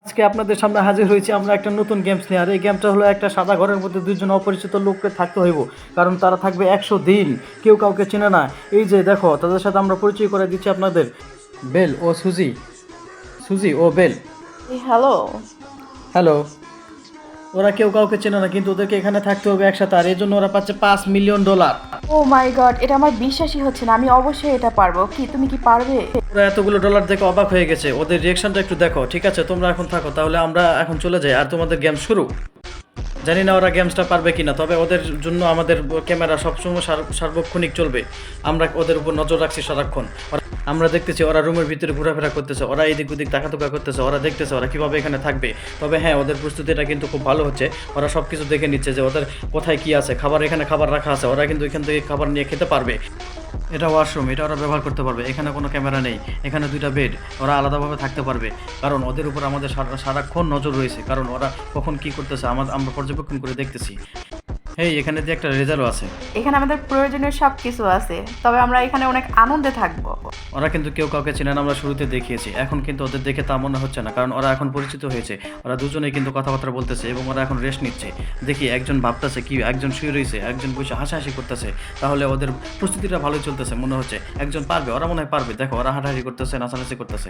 আজকে আপনাদের সামনে হাজির হয়েছি আমরা একটা নতুন গেমস নিয়ে। আর এই গেমটা হলো একটা সাদা ঘরের মধ্যে দুইজন অপরিচিত লোককে থাকতে হইব, কারণ তারা থাকবে 100 দিন, কেউ কাউকে চেনে না। এই যে দেখো, তাদের সাথে আমরা পরিচয় করে দিচ্ছি আপনাদের। বেল ও সুজি, সুজি ও বেল। হ্যালো। হ্যালো। ওরা কেউ কাউকে চেনে না, কিন্তু ওদেরকে এখানে থাকতে হবে একসাথে, আর এই জন্য ওরা পাচ্ছে $5 মিলিয়ন। ও মাই গড, এটা আমার বিশ্বাসই হচ্ছে না। আমি অবশ্যই এটা পারবো। কি তুমি কি পারবে? ওরা এতগুলো ডলার দেখে অবাক হয়ে গেছে, ওদের রিয়েকশনটা একটু দেখো। ঠিক আছে, তোমরা এখন থাকো, তাহলে আমরা এখন চলে যাই আর তোমাদের গেম শুরু। জানি না ওরা গেমসটা পারবে কিনা, তবে ওদের জন্য আমাদের ক্যামেরা সবসময় সার্বক্ষণিক চলবে। আমরা ওদের উপর নজর রাখছি সারাক্ষণ। আমরা দেখতেছি ওরা রুমের ভিতরে ঘোরাফেরা করতেছে, ওরা এদিক ওদিক তাকাতুকা করতেছে, ওরা দেখতেছে ওরা কীভাবে এখানে থাকবে। তবে হ্যাঁ, ওদের প্রস্তুতিটা কিন্তু খুব ভালো হচ্ছে। ওরা সব কিছু দেখে নিচ্ছে যে ওদের কোথায় কী আছে, খাবার এখানে খাবার রাখা আছে, ওরা কিন্তু এখান থেকে খাবার নিয়ে খেতে পারবে। এটা ওয়াশরুম, এটা ওরা ব্যবহার করতে পারবে। এখানে কোনো ক্যামেরা নেই, এখানে দুইটা বেড, ওরা আলাদাভাবে থাকতে পারবে। কারণ ওদের উপর আমাদের সারাক্ষণ নজর রয়েছে, কারণ ওরা কখন কি করতেছে আমরা পর্যবেক্ষণ করে দেখতেছি। হেই, এখানে যে একটা রেজাল্টও আছে। এখানে আমাদের প্রয়োজনীয় সব কিছু আছে, তবে আমরা এখানে অনেক আনন্দে থাকবো। ওরা কিন্তু কেউ কাউকে চেনে না, আমরা শুরুতে দেখিয়েছি। এখন কিন্তু ওদের দেখে তা মনে হচ্ছে না, কারণ ওরা এখন পরিচিত হয়েছে। ওরা দুজনেই কিন্তু কথাবার্তা বলতেছে এবং ওরা এখন রেস্ট নিচ্ছে। দেখি একজন ভাবতেছে কি, একজন শুয়ে রয়েছে, একজন বসে হাসাহাসি করতেছে। তাহলে ওদের প্রস্তুতিটা ভালোই চলতেছে মনে হচ্ছে। একজন পারবে, ওরা মনে হয় পারবে। দেখো, ওরা হাঁটাহাঁটি করতেছে, নাচানাচি করতেছে।